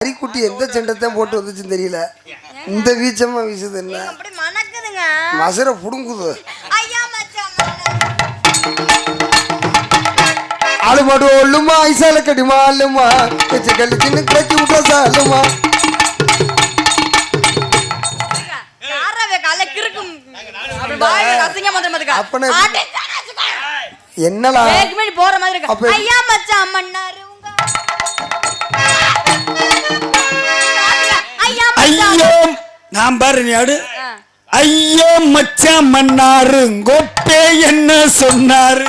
அரிக்குட்டி எந்த செண்டத்தையும் போட்டு வந்துச்சுன்னு தெரியல. இந்த வீச்சமா வீசுது என்ன மசர புடுங்குது. ஆளுமாடு ஒல்லுமா ஐசால கடிமா அல்லுமா கச்சு கல்லு சின்ன கச்சி விட்டா சாலுமா என்னடா போற மாதிரி இருக்கு. ஐயா மச்சான் மன்னாரு ஐயோ நான் பாரு நீடு ஐயோ மச்சான் மன்னாரு கோப்பே என்ன சொன்னாரு.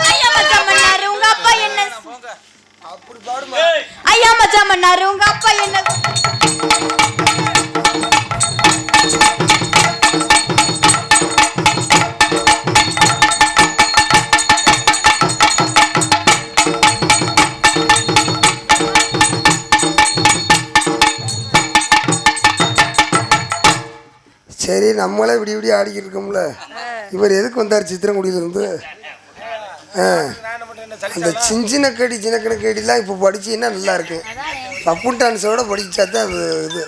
ஐயா மச்சான் மன்னாரு உங்க அப்பா என்ன அப்படி பாடுமா. ஐயா மச்சான் மன்னாரு உங்க அப்பா என்ன சரி நம்மளே இப்படி இப்படி ஆடிக்கிட்டு இருக்கோம்ல. இவர் எதுக்கு வந்தார் சித்திரங்குடியிலிருந்து? அந்த சின்ன கேடிலாம் இப்போ படிச்சீங்கன்னா நல்லா இருக்கு. பப்புன் டான்ஸோட படிச்சா தான் அது இது.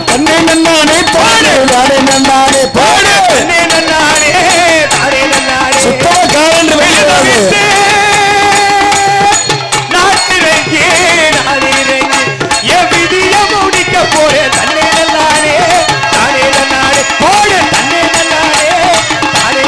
தன்னை நன்னானே பாடு நாடே நன்னானே பாடு தன்னை நன்னானே தாரே நன்னானே சுத்தமா காரண்டு வைக்கிறாங்க. நாட்டிரங்கி நாடிரங்கி என் விதிய முடிக்க போறேன். தன்னை நன்னானே தாரே நன்னானே பாடு தன்னை நன்னானே தாரே.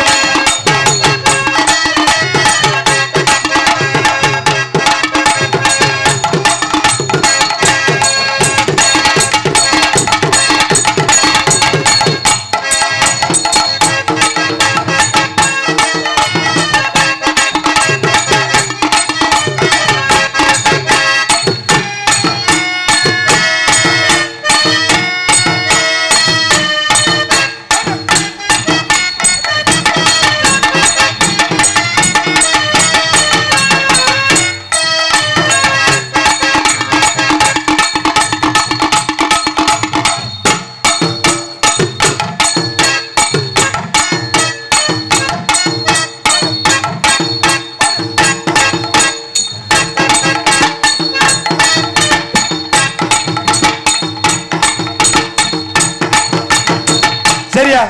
சரியா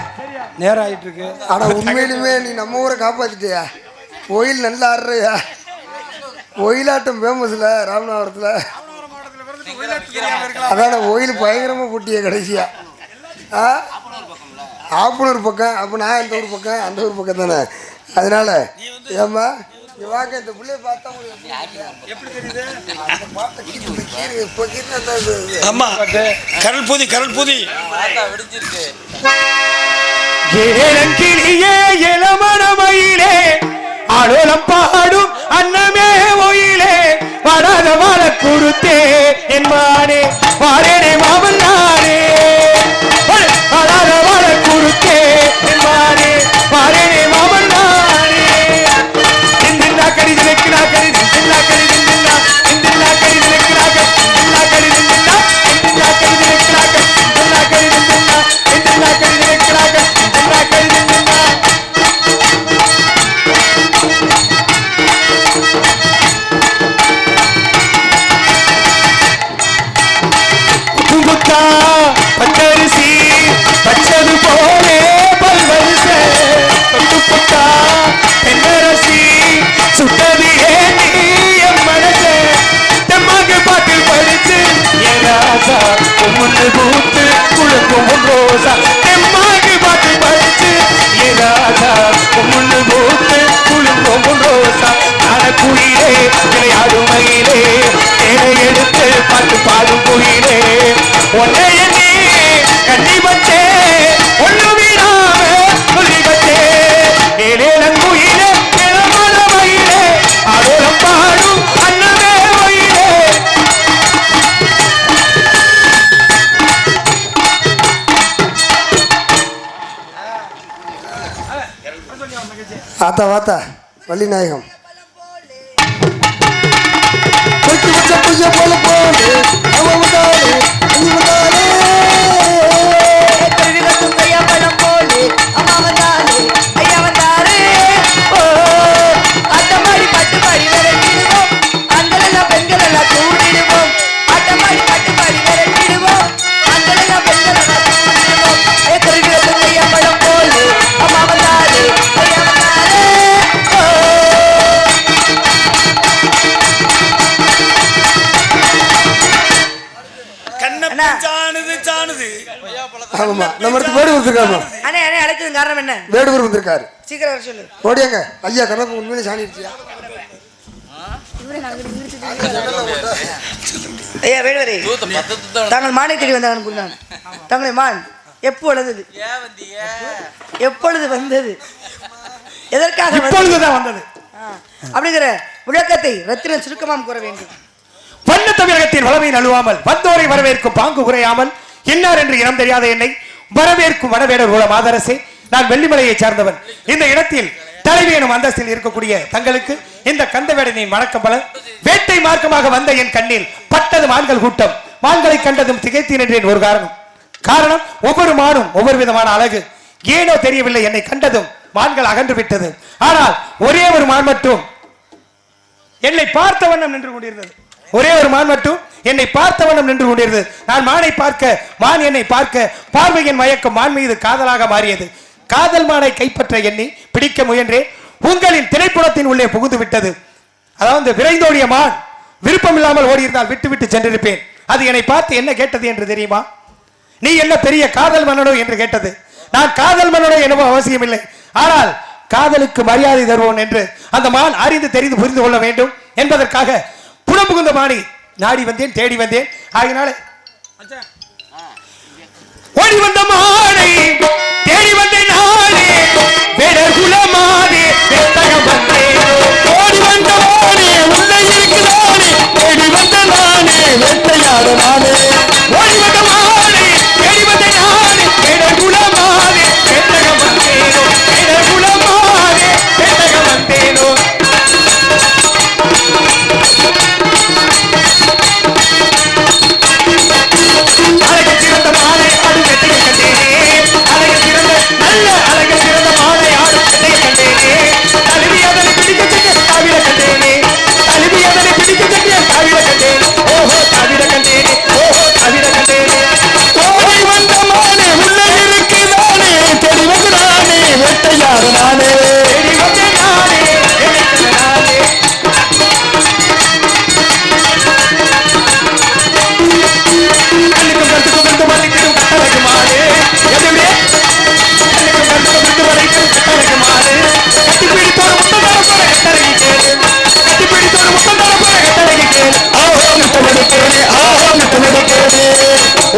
நேரம் ஆயிட்டு இருக்கு. ஆனா உண்மையிலுமே நீ நம்ம ஊரை காப்பாத்திட்டியா. கோயில் நல்லா ஆடுறியா. ஒயிலாட்டம் ஃபேமஸ்ல ராமநாதபுரத்துல. அதான கோயில் பயங்கரமா போட்டிய கடைசியா. ஆப்பனூர் பக்கம். அப்போ நான் இந்த ஊர் பக்கம் அந்த ஊர் பக்கம் தானே. அதனால ஏம்மா வாங்க இந்த பிள்ளைய பார்த்தா எப்படி தெரியுது? ஆமா கரல் பூதி கரல் பூதி வெடிஞ்சிருக்கு. ஏலங்கிளியே இளமணமயிலே ஆடோலம் பாடும் அன்னமே ஒயிலே வராத வாழ கொடுத்தே என் மானே வாரேனே மாமன் நானே வராத வாழ கொடுத்தே என் மானே வாரேனே மாமன் நானே. இந்தில்லா கடி திலக்கினா கடி இந்தில்லா கடி இந்தில்லா இந்தில்லா கடி திலக்கினா கடி இந்தில்லா கடி இந்தில்லா இந்தில்லா கடி திலக்கினா கடி இந்தில்லா கடி இந்தில்லா இந்தில்லா கடி திலக்கினா கடி இந்தில்லா கடி இந்தில்லா. குங்குத்தா பச்சரிசி பச்சது போலே பல்வரிசை தொட்டுப்புத்தா தென்னரசி சுட்டது ஏனி என் மனசே தெம்மாக பாட்டில் படிச்சு என் ராசா முன்னு பூத்து குழுக்கும் ரோசா தெம்மாக பாட்டில் படிச்சு என் ராசா முன்னு பூத்து குழுக்கும் ரோசா நான குயிலே விளையாடும் மயிலே தேனை எடுத்து பாட்டு பாடும் குயிலே ஒன்னே நீ கண்ணி வச்சே ஒண்ணு வீராம சொல்லி வச்சே ஏழேலங்குயிலே இளமல மயிலே ஆடோலம் பாடும் அன்னமே ஒயிலே. ஆத்தா வாத்தா வள்ளி நாயகம் பூஜை போல போலே அவன் வந்தாலே நீ வந்தாலே ஐயா பழம் போலே அம்மா வந்தாலே ஐயா வந்தாரே ஓ அட்டமாடி பட்டுமாடி விரட்டிடுவோம் அந்தலெல்லாம் பெண்கள் எல்லாம் கூடிடுவோம் அட்டமாடி பட்டுமாடி விரட்டிடுவோம் அந்தலெல்லாம் பெண்கள் எல்லாம் கூடிடுவோம் திருவிழத்துக்கு ஐயா பழம் போலே அம்மா வந்தாலே ஐயா வந்தாரே ஓ ஆமா நம்ம இடத்து வேடு வந்திருக்காரு. அண்ணே அண்ணே அழைச்சது காரணம் என்ன? வேடுவர் வந்திருக்காரு. சீக்கிரம் வர சொல்லு. ஓடியாங்க ஐயா கணக்கு உண்மையிலே சாணிடுச்சியா? ஐயா வேடுவரே தாங்கள் மானை தேடி வந்தாங்க கூறினான். தங்களை மான் எப்பொழுது எப்பொழுது வந்தது எதற்காக இப்பொழுதுதான் வந்தது அப்படிங்கிற விளக்கத்தை ரத்தின சுருக்கமாம் கூற வேண்டும். வண்ண தமிழகத்தின் வளமை நழுவாமல் வந்தோரை வரவேற்கும் பாங்கு குறையாமல் இன்னார் என்று இனம் தெரியாத என்னை வரவேற்கும் வனவேடர் குல மாதரசே, நான் வெள்ளிமலையை சார்ந்தவன். இந்த இடத்தில் தலைவி எனும் அந்தஸ்தில் இருக்கக்கூடிய தங்களுக்கு இந்த கந்தவேடனின் வணக்கம் பல. வேட்டை மார்க்கமாக வந்த என் கண்ணில் பட்டது மான்கள் கூட்டம். மான்களை கண்டதும் திகைத்தேன் என்றேன். ஒரு காரணம் ஒவ்வொரு மானும் ஒவ்வொரு விதமான அழகு. ஏனோ தெரியவில்லை, என்னை கண்டதும் மான்கள் அகன்று விட்டது. ஆனால் ஒரே ஒரு மான் மட்டும் என்னை பார்த்த வண்ணம் நின்று கொண்டிருந்தது. ஒரே ஒரு மான் மட்டும் என்னை பார்த்த வண்ணம் நின்று கொண்டிருந்தது. நான் மானை பார்க்க, மான் என்னை பார்க்க, பார்வையின் மயக்கம் மான் மீது காதலாக மாறியது. காதல் மானை கைப்பற்ற எண்ணி பிடிக்க முயன்றேன். உங்களின் திரைப்படத்தின் உள்ளே புகுந்து விட்டது. அதாவது விரைந்தோடிய மான் விருப்பம் இல்லாமல் ஓடியிருந்தால் விட்டு விட்டு சென்றிருப்பேன். அது என்னை பார்த்து என்ன கேட்டது என்று தெரியுமா? நீ என்ன பெரிய காதல் மன்னனோ என்று கேட்டது. நான் காதல் மன்னனோ என்னவோ அவசியம் இல்லை, ஆனால் காதலுக்கு மரியாதை தருவோம் என்று அந்த மான் அறிந்து தெரிந்து புரிந்து கொள்ள வேண்டும் என்பதற்காக புலம் புகுந்த மானை நாடி வந்தேன், தேடி வந்தேன். ஆகினாலே ஓடி வந்த மானை தேடி வந்தேன் நானே, வேடர் குலமானே வெட்டகம் வந்தேன். ஓடி வந்த மானே உள்ளே இருக்குதானே, தேடி வந்த நானே வெட்டையாட நானே. ஓடி வந்த மானை தேடி வந்த நானே, வேடர் குலமானே வெட்டகம் வந்தேனோ, வேடர் குலமானே வெட்டகம் வந்தேனோ. அழகு சிறந்த மாலை ஆடும் வெட்டையை கண்டேனே, அழகு சிறந்த நல்ல அழகு சிறந்த மாலை ஆடும் வெட்டையை கண்டேனே. தழுவி அதனை பிடிக்க சென்ற தாவிட கண்டேனே, தழுவி அதனை பிடிக்க சென்ற தாவிட கண்டேனே. ஓஹோ தாவிட கண்டேனே, ஓஹோ தாவிட கண்டேனே. ஓடி வந்த மானே உள்ளே இருக்குதானே, தேடி வந்து நானே வெட்டையாடு நானே, தேடி வந்து நானே வெட்டையாடு நானே. கண்ணுக்கும் கருத்துக்கும் கண்டு மல்லிக்கும் கட்டழகு மாடு எதுவுமே கண்ணுக்கும் கருத்துக்கும் கண்டு மல்லிக்கும் கட்டழகு மாடு. கட்டி பிடித்தோட முத்தம் தர போற கட்டழகி கேளு, கட்டி பிடித்தோட முத்தம் தர போற கட்டழகி கேளு. ஆஹோ முத்தமடி கேளு, ஆஹோ முத்தமடி கேளு.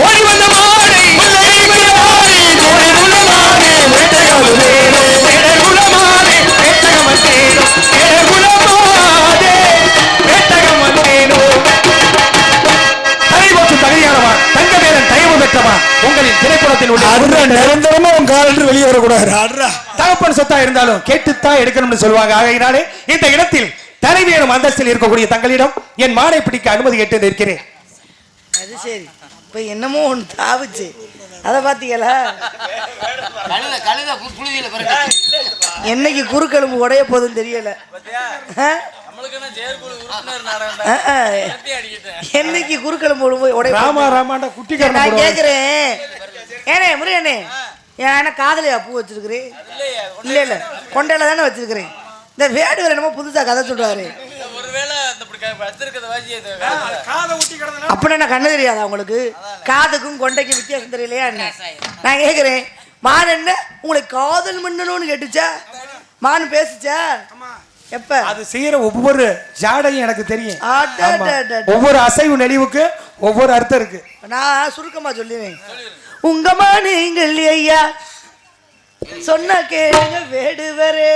ஓடி வந்த மாடு உள்ளே இருக்கிற மாடு, தேடி உள்ள மாடு வேட்டையாடு வேணு, வேடர் குலமானே வேட்டகம் வந்தேனோ, வேடர் குலமானே வேட்டகம் வந்தேனோ. தலைவோற்றும் தகுதியானவன் தங்கவேலன் தயவு பெற்றவன் உங்களின் திரைப்படத்தில் உள்ள நிரந்தரமா உன் காலிட்டு வெளியே வரக்கூடாது. தகப்பன் சொத்தா இருந்தாலும் கேட்டுத்தான் எடுக்கணும்னு சொல்லுவாங்க. ஆகையினாலே இந்த இடத்தில் தலைவியனும் அந்தஸ்தில் இருக்கக்கூடிய தங்களிடம் என் மானை பிடிக்க அனுமதி கேட்டு நிற்கிறேன். அது சரி, இப்ப என்னமோ ஒன்று தாவுச்சு, அதை பாத்தீங்களா? என்னைக்கு குறுக்கெலும்பு உடைய போதுன்னு தெரியல. என்னைக்கு குறுக்கெலும்பு உடைய குட்டிக்காரன் நான் கேக்குறேன். ஏனே முருகனே, ஏன்னா காதலியா பூ வச்சிருக்கிறேன்? இல்ல இல்ல, கொண்டையில தானே வச்சிருக்கிறேன். இந்த வேடுவர் என்னமோ புதுசா கதை சொல்றாரு. அப்படின்னா கண்ணு தெரியாதா உங்களுக்கு? காதுக்கும் கொண்டைக்கும் வித்தியாசம் தெரியலையா என்ன? நான் கேக்குறேன், மான் என்ன உங்களுக்கு காதல் மன்னனும்னு கேட்டுச்சா? மான் பேசுச்சா? எப்ப? அது செய்யற ஒவ்வொரு ஜாடையும் எனக்கு தெரியும். அடடடட. ஒவ்வொரு அசைவு நெளிவுக்கு ஒவ்வொரு அர்த்தம் இருக்கு. நான் சுருக்கமா சொல்லுவேன். உங்க மானுங்கள் ஐயா சொன்ன கேளுங்க வேடுவரே.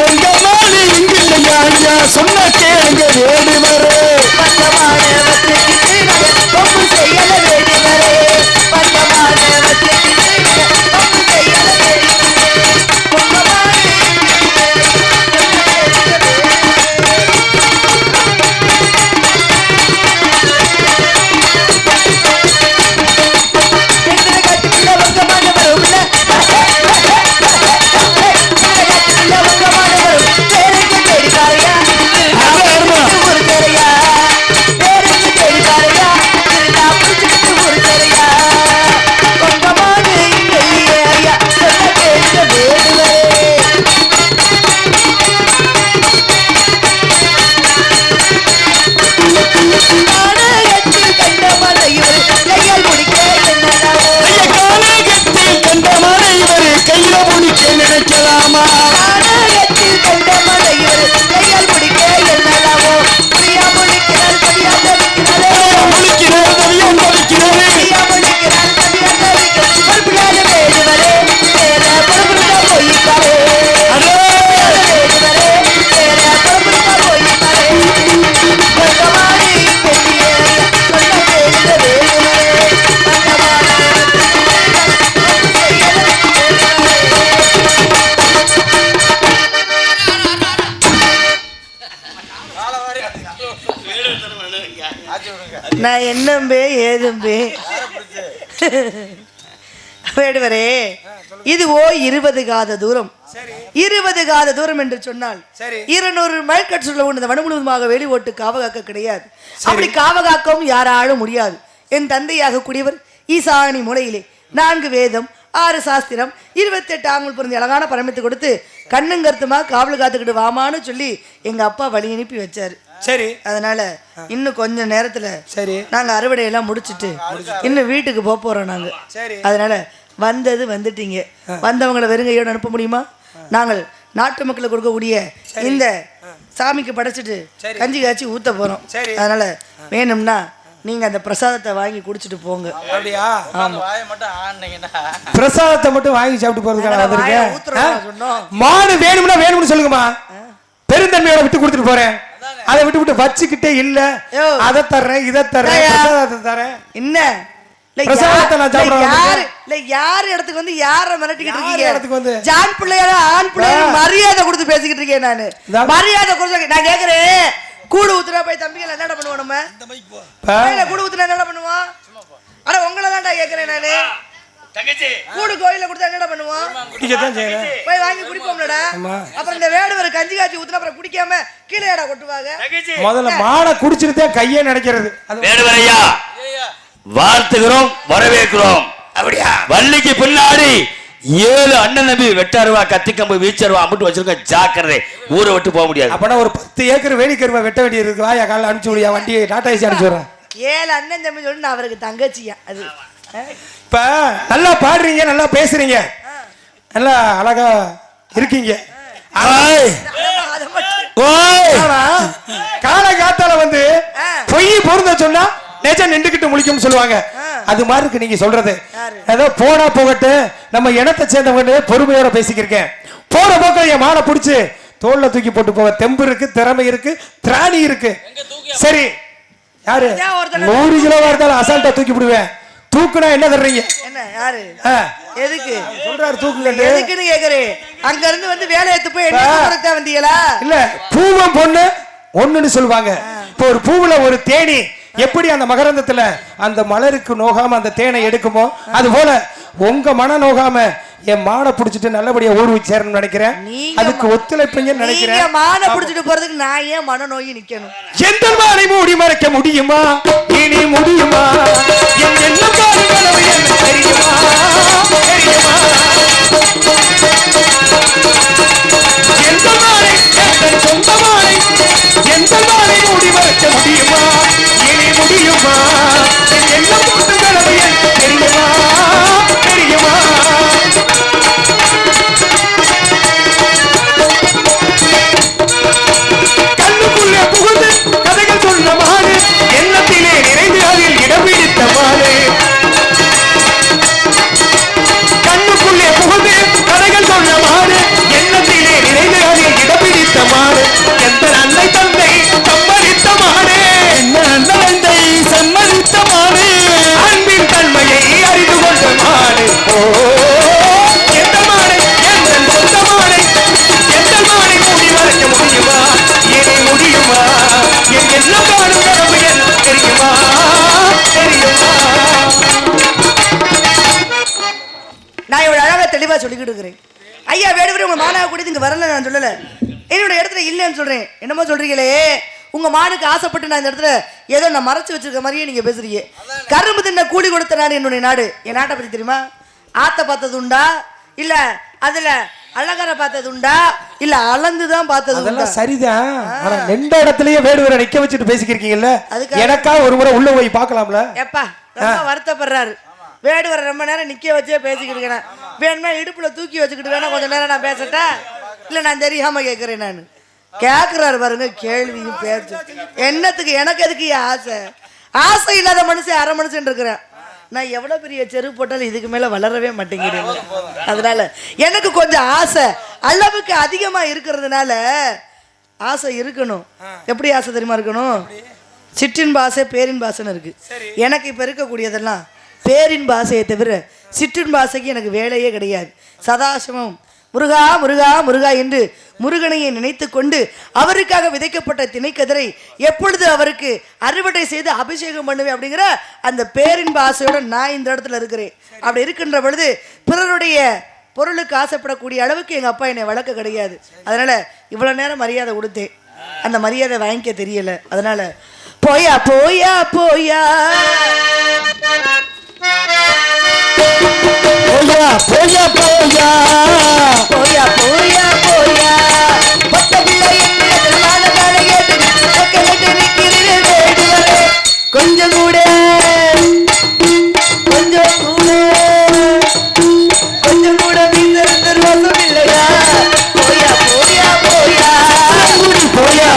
உங்க மானி இங்கில்லையா ஐயா சொன்ன கேளுங்க வேடுவரே. பச்சமான வச்சுக்கிட்டு நாங்க தொப்பு செய்யல வேடுவரே. வேடுவரே, இதுவோ 20 காத தூரம். 20 காத தூரம் என்று சொன்னால் 200 மைல் கற்று இந்த வனம் முழுவதுமாக வெளி ஓட்டு காவகாக்க கிடையாது. அப்படி காவகாக்கவும் யாராலும் முடியாது. என் தந்தையாக கூடியவர் ஈசானி மூலையிலே 4 வேதம் 6 சாஸ்திரம் 28 ஆங்குள் பொருந்தி அழகான பரமத்து கொடுத்து கண்ணும் கருத்துமா காவல் காத்துக்கிட்டு வாமான்னு சொல்லி எங்க அப்பா வழி அனுப்பி வச்சாரு. சரி, அதனால இன்னும் கொஞ்ச நேரத்துல சரி நாங்க அறுவடையெல்லாம் முடிச்சிட்டு இன்னும் வீட்டுக்கு போறோம் நாங்க. அதனால வந்துட்டீங்க. வந்தவங்களை வெறுங்கையோடு அனுப்ப முடியுமா? நாங்கள் நாட்டு மக்களுக்கு கொடுக்கக்கூடிய இந்த சாமிக்கு படைச்சிட்டு கஞ்சி காய்ச்சி ஊத்த போறோம். அதனால வேணும்னா நீங்க அந்த பிரசாதத்தை வாங்கி குடிச்சிட்டு போங்க. அப்படியா? பிரசாதத்தை மட்டும் வாங்கி சாப்பிட்டு போறதுக்காக மாடு வேணும்னா வேணும்னு சொல்லுங்கம்மா. பெருந்தன்மையோட விட்டு கொடுத்துட்டு போறேன். அதை விட்டு வச்சுக்கிட்டே இல்ல அதை தர்றேன் இதை தர்றேன் பிரசாதத்தை தரேன். என்ன பிரசாதத்தை நான் சாப்பிடுறேன். யார் இடத்துக்கு வந்து யார மிரட்டிக்கிட்டு இருக்கீங்க? இடத்துக்கு வந்து ஜான் பிள்ளையார ஆண் பிள்ளையார மரியாதை கொடுத்து பேசிக்கிட்டு இருக்கேன் நானு. மரியாதை கொடுத்து நான் கேக்குறேன். கூடு ஊத்துறா போய் தம்பிகள் என்னடா பண்ணுவோம்? நம்ம கூடு ஊத்துனா என்னடா பண்ணுவோம்? அட உங்களை தான்டா கேக்குறேன் நானு. கூடு கோயில கொடுத்தா என்னடா பண்ணுவோம்? போய் வாங்கி குடிப்போம்லடா. அப்புறம் இந்த வேடுவர் கஞ்சி காய்ச்சி ஊத்துனா அப்புறம் குடிக்காம கீழேடா கொட்டுவாங்க. முதல்ல மாடை குடிச்சிருந்தே கையே நினைக்கிறது. வேடுவரையா வாழ்த்துகிறோம், வரவேற்கிறோம். அப்படியா? வள்ளிக்கு பின்னாடி 7 அண்ணன் தம்பி வெட்டாருவா கத்திக்கம்பு வீச்சருவா அம்பிட்டு வச்சிருக்க. ஜாக்கிரதை, ஊரை விட்டு போக முடியாது. அப்பனா ஒரு 10 ஏக்கர் வேலிக்கருவா வெட்ட வேண்டிய இருக்கு. வாயா காலைல அனுப்பிச்சு விடியா, வண்டியை டாடா ஏசி அனுப்பிச்சு விடுறேன். 7 அண்ணன் தம்பி சொல்லி நான் அவருக்கு தங்கச்சியா. அது இப்ப நல்லா பாடுறீங்க, நல்லா பேசுறீங்க, நல்லா அழகா இருக்கீங்க. காலகாத்தால வந்து பொய் பொருந்த சொன்னா நேச்சா நின்றுகிட்டு முழிக்கும்னு சொல்லுவாங்க. அது மாதிரி இருக்கு நீங்க சொல்றது. ஏதோ போனா போகட்டு, நம்ம இனத்தை சேர்ந்தவங்க பொறுமையோட பேசிக்கிருக்கேன். போற போக்க என் மாலை பிடிச்சு தோல்ல தூக்கி போட்டு போக தெம்பு இருக்கு, திறமை இருக்கு, திராணி இருக்கு. சரி, யாரு 100 கிலோவா இருந்தாலும் அசால்ட்டா தூக்கி விடுவேன். தூக்குனா என்ன தர்றீங்க? என்ன யாரு எதுக்கு சொல்றாரு தூக்குங்க? எதுக்குன்னு கேக்குறேன். அங்க இருந்து வந்து வேலை எடுத்து போய் என்ன சொல்றதா வந்தீங்களா? இல்ல, பூவம் பொண்ணு ஒண்ணுன்னு சொல்லுவாங்க. இப்போ ஒரு பூவுல ஒரு தேனி எப்படி அந்த மகரந்தத்துல அந்த மலருக்கு நோகாம அந்த தேனை எடுக்குமோ, அது போல உங்க மன நோகாம என் மானை புடிச்சிட்டு நல்லபடியா ஊர் சேரணும்னு நினைக்கிறேன். அதுக்கு ஒத்துழைப்பீங்கன்னு நினைக்கிறேன். நீங்க மானை புடிச்சிட்டு போறதுக்கு நான் ஏன் மனநோய் நிக்கணும்? எந்த மானை மூடி மறைக்க முடியுமா? இனி முடியுமா? என் எண்ணம் பாருங்களவு என்ன தெரியுமா? தெரியுமா? எந்த மானை, எந்த சொந்த மானை, எந்த மானை மூடி மறைக்க முடியுமா? இனி முடியுமா? என் எண்ணம் பாருங்களவு என்ன தெரியுமா? தெரியுமா? கண்ணுக்குள்ளே புகுந்து கதைகள் சொன்ன மாடு, எண்ணத்திலே நிறைந்து அதில் இடம் பிடித்த மாடு. கண்ணுக்குள்ளே புகுந்து கதைகள் சொன்ன மாடு, எண்ணத்திலே நிறைந்து அதில் இடம் பிடித்த மாடு. எந்த அன்னை தந்தை சம்மதித்த மாடு, என்ன அன்னை தந்தை சம்மதித்த மாடு, அன்பின் தன்மையை அறிந்து கொண்ட மாடு. ஓ எந்த மாடு, எந்த சொந்த மாடு, எந்த மாடை மூடி மறைக்க முடியுமா? இனி முடியுமா? என் எண்ணம் காணும் கடமை என்ன தெரியுமா? தெரியுமா? நான் இவ்வளவு அழகா தெளிவா சொல்லிக்கிட்டு இருக்கிறேன். ஐயா வேடுவரே, உங்க மானாவை கூட்டிட்டு இங்க வரல நான் சொல்லல. என்னோட இடத்துல இல்லைன்னு சொல்றேன். என்னமோ சொல்றீங்களே, உங்க மானுக்கு ஆசைப்பட்டு நான் இந்த இடத்துல ஏதோ நான் மறைச்சு வச்சிருக்க மாதிரியே நீங்க பேசுறீங்க. கரும்பு தின்ன கூலி கொடுத்த நாடு என்னுடைய நாடு. என் நாட்டை பத்தி தெரியுமா? ஆத்த பார்த்தது உண்டா? இல்ல அதுல அழகரை பார்த்தது உண்டா? இல்ல அளந்துதான் பார்த்தது உண்டா? சரிதான். ஆனா 2 இடத்துலயே வேடுவரை நிக்க வச்சுட்டு பேசிக்கிறீங்கல்ல, எனக்கா ஒரு முறை உள்ள போய் பார்க்கலாம்ல? எப்பா ரொம்ப வருத்தப்படுறாரு. வேடுவரை ரொம்ப நேரம் நிக்க வச்சே பேசிக்கிட்டு இருக்கேன். வேணுமா இடுப்புல தூக்கி வச்சுக்கிட்டு வேணா கொஞ்ச நேரம் நான் பேசட்டா? இல்ல நான் தெரியாம கேட்கறேன். நான் கேட்கிறாரு பாருங்க, கேள்வியும் பேச்சு. என்னத்துக்கு எனக்கு எதுக்கு ஆசை? ஆசை இல்லாத மனுஷன் அரை மனுஷன் இருக்கிறேன். நான் எவ்வளவு பெரிய செருப்பு போட்டாலும் இதுக்கு மேல வளரவே மாட்டேங்கிறேன். அதனால எனக்கு கொஞ்சம் ஆசை அளவுக்கு அதிகமா இருக்கிறதுனால ஆசை இருக்கணும். எப்படி ஆசை தெரியுமா இருக்கணும்? சிற்றின்ப ஆசை பேரின்ப ஆசைன்னு இருக்கு. எனக்கு இப்ப இருக்கக்கூடியதெல்லாம் பேரின்ப ஆசையை தவிர சிற்றின்ப ஆசைக்கு எனக்கு வேலையே கிடையாது. சதாசிவம் முருகா முருகா முருகா என்று முருகனையை நினைத்து கொண்டு அவருக்காக விதைக்கப்பட்ட திணைக்கதிரை எப்பொழுது அவருக்கு அறுவடை செய்து அபிஷேகம் பண்ணுவேன் அப்படிங்கிற அந்த பேரின்ப ஆசையோட நான் இந்த இடத்துல இருக்கிறேன். அப்படி இருக்கின்ற பொழுது பிறருடைய பொருளுக்கு ஆசைப்படக்கூடிய அளவுக்கு எங்கள் அப்பா என்னை வளர்க்க கிடையாது. அதனால் இவ்வளோ நேரம் மரியாதை கொடுத்தேன், அந்த மரியாதை வாங்கிக்க தெரியலை. அதனால் போயா போயா போயா போயா போயா போயா போயா போயா போயா பட்ட பிள்ளை கொஞ்சம் கூட கொஞ்சம் கூட கொஞ்சம் கூட மீசம் இல்லையா? போயா போயா போயா போயா போயா போயா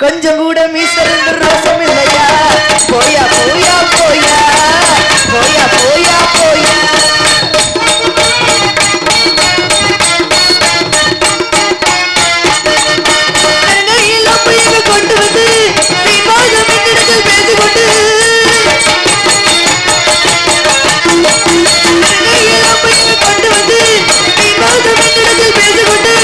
கொஞ்சம் கூட மீசல் ரோசம் இல்லையா? போயா போயா போயா போயா போயா போயா கொண்டு வந்து பேசிக்கொண்டு கொண்டு வந்து பேசிக்கொண்டு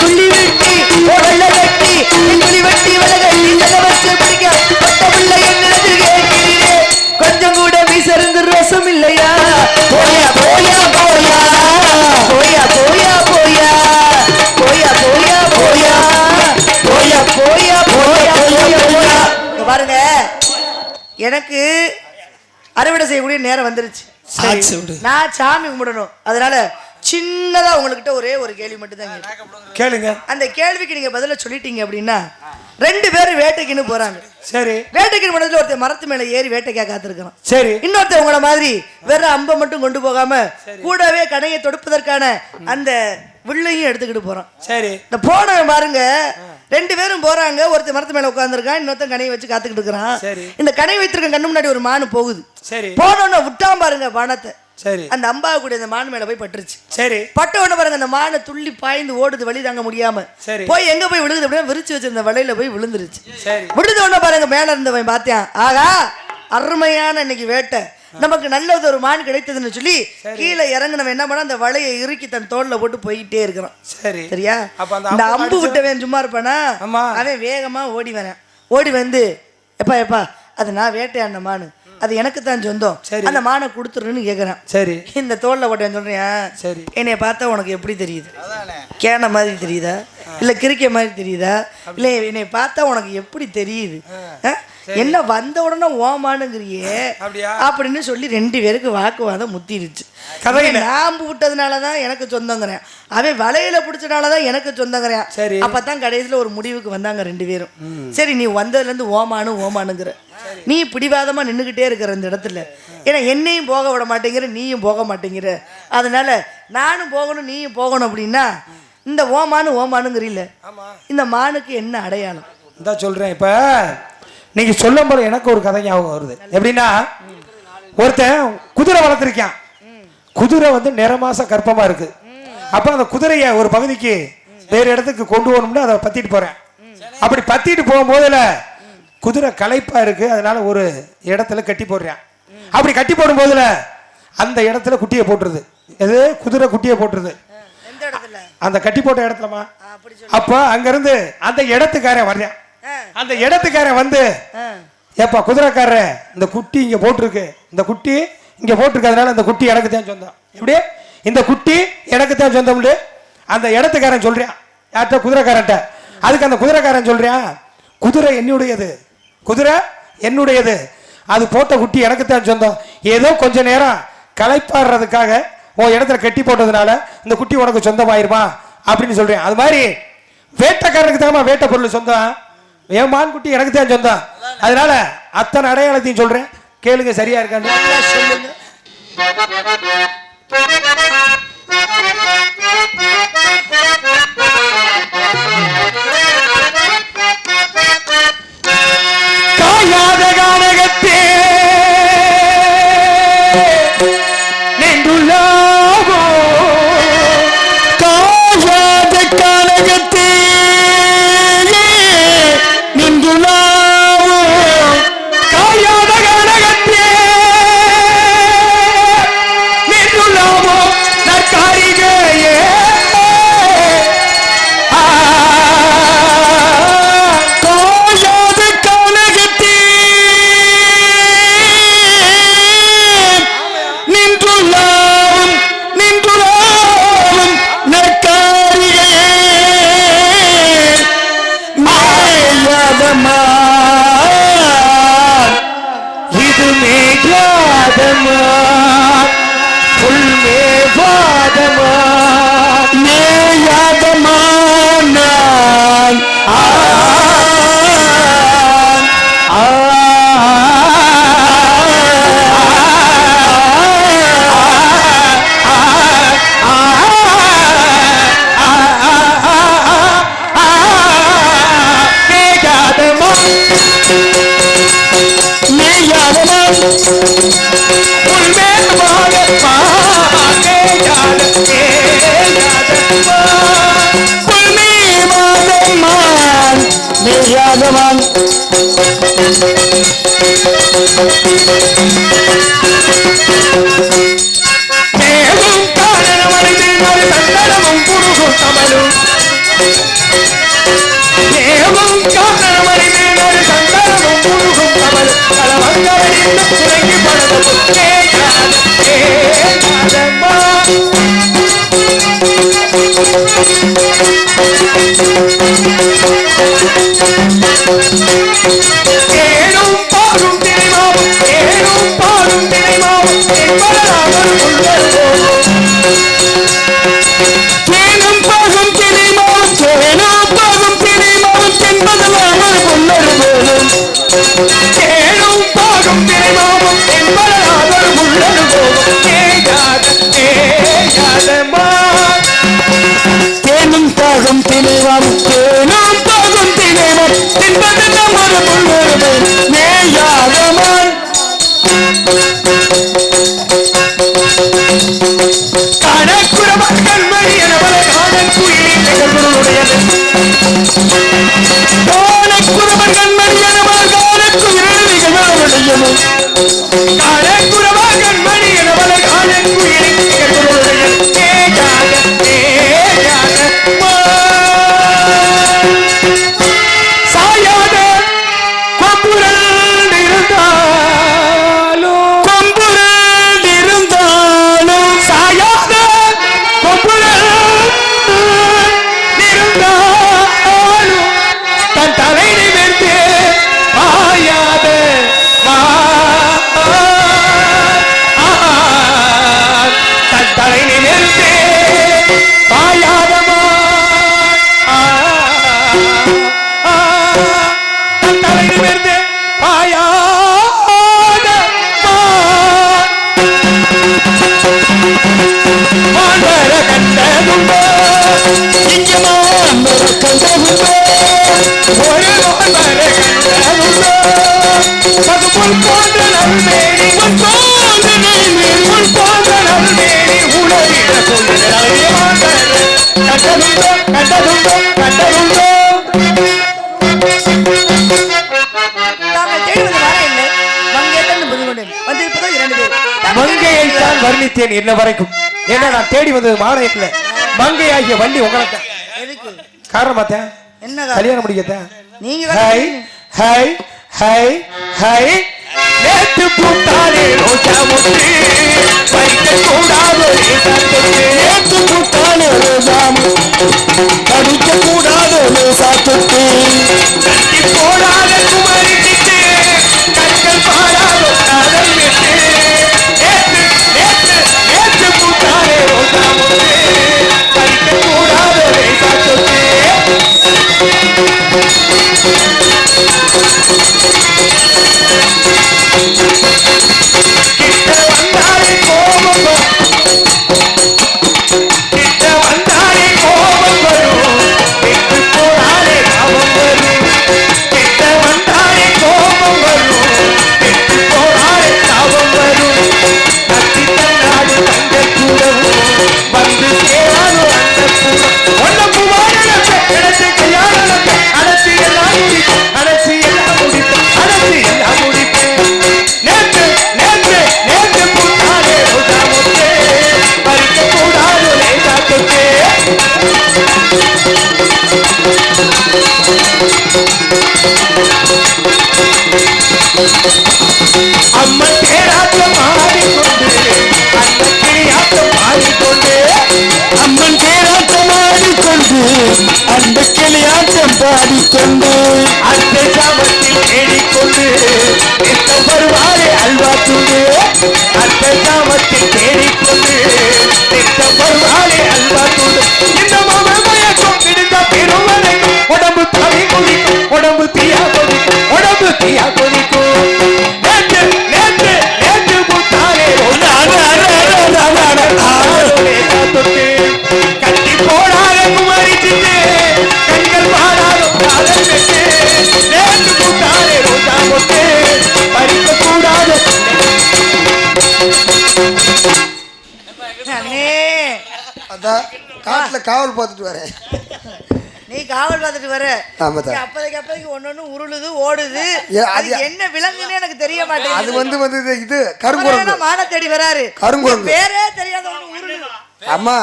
குள்ளி வெட்டி வெள்ள வெட்டி குள்ளி வெட்டி வளகட்டி செலவச்சு பிடிக்க பட்ட பிள்ளை என்னிடத்தில் கேட்கிறீரே கொஞ்சம் கூட மீசருந்து ரோசம் இல்லையா? போயா போயா போயா போயா போயா போயா போயா போயா போயா போயா போயா போயா போயா. பாருங்க, எனக்கு அறுவடை செய்யக்கூடிய நேரம் வந்துருச்சு. நான் சாமி கும்பிடணும். அதனால சின்னதா உங்ககிட்ட ஒரே ஒரு கேள்வி மட்டும் தான் கேளுங்க. அந்த கேள்விக்கு நீங்க பதில சொல்லிட்டீங்க அப்படின்னா 2 பேரும் வேட்டைக்குன்னு போறாங்க. சரி. வேட்டைக்கு போனதுல ஒருத்தர் மரத்து மேல ஏறி வேட்டைக்கா காத்திருக்கான். சரி. இன்னொருத்தர் உங்கள மாதிரி வெறும் அம்பை மட்டும் கொண்டு போகாம கூடவே கணையை தொடுப்பதற்கான அந்த வில்லையும் எடுத்துக்கிட்டு போறான். சரி. இந்த போனவன் பாருங்க, 2 பேரும் போறாங்க. ஒருத்தர் மரத்து மேல உட்காந்துருக்கான், இன்னொருத்தன் கணையை வச்சு காத்துக்கிட்டு இருக்கிறான். இந்த கணை வைத்திருக்க கண்ணு முன்னாடி ஒரு மானு போகுது. சரி. போனோன்னு விட்டான் பாருங்க பானத்தை. சரி. அந்த அம்பா கூட அந்த மான் மேல போய் பட்டுருச்சு. சரி. பட்ட உடனே பாருங்க அந்த மானை துள்ளி பாய்ந்து ஓடுது, வழி தாங்க முடியாம. சரி. போய் எங்க போய் விழுகுது அப்படின்னா விரிச்சு வச்சிருந்த வலையில போய் விழுந்துருச்சு. சரி. விழுந்த உடனே பாருங்க மேல இருந்தவன் பார்த்தான், ஆகா அருமையான இன்னைக்கு வேட்டை, நமக்கு நல்லது ஒரு மான் கிடைத்ததுன்னு சொல்லி கீழே இறங்கினவன் என்ன பண்ணா அந்த வலையை இறுக்கி தன் தோல்ல போட்டு போயிட்டே இருக்கிறான். சரி. சரியா? இந்த அம்பு விட்டவன் சும்மா இருப்பானா? அவன் வேகமா ஓடி வரான். ஓடி வந்து எப்பா எப்பா அது நான் வேட்டையாடின மானு, அது எனக்கு தான் சொந்தம், அந்த மானை கொடுத்துருன்னு கேட்குறான். சரி. இந்த தோல்ல ஓட்டேன் சொல்றேன். சரி. என்னைய பார்த்தா உனக்கு எப்படி தெரியுது? கேன மாதிரி தெரியுதா, இல்லை கிரிக்க மாதிரி தெரியுதா, இல்லை என்னை பார்த்தா உனக்கு எப்படி தெரியுது? என்ன வந்த உடனே ஓமானுங்கிறியே அப்படின்னு சொல்லி 2 பேருக்கு வாக்குவாதம் முத்திருச்சு. நாம்பு விட்டதுனாலதான் எனக்கு சொந்தங்கிறேன், அவன் வலையில பிடிச்சனாலதான் எனக்கு சொந்தங்கிறேன். அப்பதான் கடைசியில ஒரு முடிவுக்கு வந்தாங்க 2 பேரும். சரி, நீ வந்ததுல இருந்து ஓமானுங்கிற, நீ பிடிவாதமா நின்றுகிட்டே இருக்கிற இந்த இடத்துல, ஏன்னா என்னையும் போக விட மாட்டேங்கிற, நீயும் போக மாட்டேங்கிற, அதனால நானும் போகணும் நீயும் போகணும் அப்படின்னா இந்த ஓமானுங்கிறீல்ல, இந்த மானுக்கு என்ன அடையாளம் தான் சொல்றேன். இப்ப நீங்க சொல்லும் போது எனக்கு ஒரு கதை ஞாபகம் வருது. எப்படின்னா, ஒருத்தன் குதிரை வளர்த்துருக்கான். குதிரை வந்து நிறமாச கற்பமா இருக்கு. அப்ப அந்த குதிரைய ஒரு பகுதிக்கு வேற இடத்துக்கு கொண்டு போகணும்னு அதை பத்திட்டு போறேன். அப்படி பத்திட்டு போகும்போதுல குதிரை களைப்பா இருக்கு, அதனால ஒரு இடத்துல கட்டி போடுறேன். அப்படி கட்டி போடும் போதுல அந்த இடத்துல குட்டியை போட்டுருது. எது? குதிரை குட்டியை போட்டுருது அந்த கட்டி போட்ட இடத்துலமா. அப்ப அங்கிருந்து அந்த இடத்துக்காரன் வர்றேன். அந்த இடத்துக்காரன் வந்து, ஏப்பா குதிரைக்காரன், இந்த குட்டி இங்க போட்டிருக்கு, இந்த குட்டி இங்க போட்டிருக்கு, அதனால இந்த குட்டி எனக்கு தான் சொந்தம். எப்படி? இந்த குட்டி எனக்கு தான் சொந்தம். அந்த இடத்துக்காரன் சொல்றான் யார்கிட்ட? குதிரைக்காரன்ட்ட. அதுக்கு அந்த குதிரைக்காரன் சொல்றான், குதிரை என்னுடையது, குதிரை என்னுடையது, அது போட்ட குட்டி எனக்கு தான் சொந்தம். ஏதோ கொஞ்ச நேரம் களைப்பாடுறதுக்காக உன் இடத்துல கட்டி போட்டதுனால இந்த குட்டி உனக்கு சொந்தமாயிருமா அப்படின்னு சொல்றேன். அது மாதிரி வேட்டைக்காரனுக்கு தான் வேட்டை பொருள் சொந்தம், என் மான்குட்டி எனக்கு தான் சொந்தம். அதனால அத்தனை அடையாளத்தையும் சொல்றேன், கேளுங்க சரியா இருக்கான்னு சொல்லுங்க. காயாத கானகத்தே நின்றுள்ளாவோ, காயாத கானகத்தே நின்றுள்ளாவோ, காயாத கானகத்தே நின்றுள்ளாவோ நற்காரிகையே யாதவான் தேவும் காரணமடைந்து ஒரு சந்தனமும் புருகும் தமிழும், தேவும் காரணமடைந்து ஒரு சந்தனமும் புருகும் தமிழ் களவங்களில் துறங்கி படுவதும் ஏழும் பாடும் திரைமாவும் ஏழும் பாடும் திரைமாவும் தேனும் பாகும் திரைமாவும் தேனும் பாகும் திரைமாவும் என்பதலாமல் உள்ளது போலும், தேனும் பாகும் திரைமாவும் என்பதலாமல் உள்ளது போலும் ஏகாதமா தேனும் பாகும் திரைமாவும் தேனும் பாகும் திரைமாவும் என்பதலாமல் உள்ளது மேயாதமான் கணக்குறவன் கண்மணி எனவரை காணன் குயிலின் நிகழ்வுடையது, கணக்குறவன் கண்மணி எனவரை காணன் குயிலின் நிகழ்வுடையது, கணக்குறவன் கண்மணி எனவரை காணன் குயிலின் நிகழ்வுடையது சாயாத கொம்புரல் இருந்தாலும் சாயாத கொம்புரல் இருந்தாலும் தன் தலை நிமிர்ந்து பாயாத தன் தலை நிமிர்ந்து பாயாதமா தன் தலை நிமிர்ந்து பாயாத மாண்டர கண்டதுண்டோ இங்கே மாண்டர கண்டதுண்டோ ஒரு மாண்டர கண்டதுண்டோ பகுப்புள் போன்ற நல்மேனி உன் போன்ற நீர் உன் போன்ற நல்மேனி உலகிட சொல்லுகிறாய் மாண்டர கண்டதுண்டோ கண்டதுண்டோ கண்டதுண்டோ. தாங்கள் தேடுவது வர இல்லை, மங்கையத்தான் புதுகொண்டேன் வந்திருப்பதோ 2 பேர். மங்கையை தான் வர்ணித்தேன் என்ன வரைக்கும், ஏன்னா நான் தேடி வந்தது மாலை இல்லை, மங்கை ஆகிய வள்ளி உங்களை எதுக்கு காரணம் பார்த்தேன், என்ன கல்யாணம் முடிக்கத்தான். நீங்க ஹை ஹை ஹை ஹை நேத்து பூத்தானே ரோஜா முட்டு பறிக்க கூடாது, நேத்து பூத்தானே ரோஜா பறிக்க கூடாது சாத்துட்டு கட்டி போடாத குமரி விட்டு கண்கள் பாடாத காதல் விட்டு நேத்து நேத்து நேத்து பூத்தானே ரோஜா முட்டு பறிக்க கூடாது அம்மன் தேராட்டம் ஆடிக்கொண்டு அந்த கிளியாட்டம் பாடிக்கொண்டு அம்மன் தேராட்டம் ஆடிக்கொண்டு அந்த கிளியாட்டம் பாடிக்கொண்டு அந்த ஜாமத்தில் தேடிக்கொண்டு நித்தம் வருவாரே அல்வா தூண்டு அந்த ஜாமத்தில் தேடிக்கொண்டு நித்தம் வருவாரே அல்வா தூண்டு இந்த மயக்கம் பிடித்த பெருமலை உடம்பு தவி கொதிக்கும் உடம்பு தீயா கொதிக்கும் உடம்பு தீயா கொதிக்கும் நேற்று நேற்று நேற்று புத்தாரே தொட்டு கட்டி போடாத குமாரி சிட்டு கண்கள் பாடாத காதல் வெட்டு நேற்று புத்தாரே ரோஜா பொட்டு பறிக்க கூடாது அண்ணே அதான் காட்டுல காவல் பார்த்துட்டு வரேன். நீ காவல் பார்த்துட்டு வர ஆமா தான். அப்போதைக்கு ஒன்னொன்னு உருளுது ஓடுது அது அது என்ன விலங்குன்னு எனக்கு தெரிய மாட்டேங்குது. அது வந்து இது கருங்குரங்கு. மான தேடி வராரு கருங்குரங்கு. பேரே தெரியாத ஒண்ணு உருளுது. அம்மா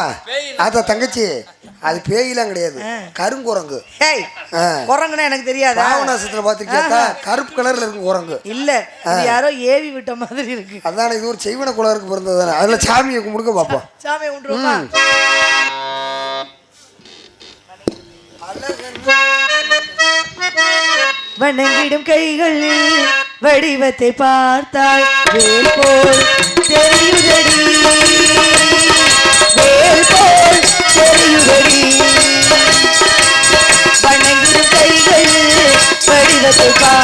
அத தங்கச்சி அது பேயெல்லாம் கிடையாது, கருங்குரங்கு. ஏய் குரங்குன்னா எனக்கு தெரியாதா? ராவணாசத்துல பாத்துக்கிட்டா கருப்பு கலர்ல இருக்கும் குரங்கு. இல்ல இது யாரோ ஏவி விட்ட மாதிரி இருக்கு. அதான இது ஒரு செய்வன குலருக்கு பிறந்ததானே. அதுல சாமியை கும்பிடுங்க பாப்போம். சாமியை கும்பிடுவோமா? வணங்கிடும் கைகள் வடிவத்தை பார்த்தால் வேல் போல் தெரியுதடி, வேல் போல் தெரியுதடி. வணங்கிடும் கைகள் வடிவத்தை பார்த்தால்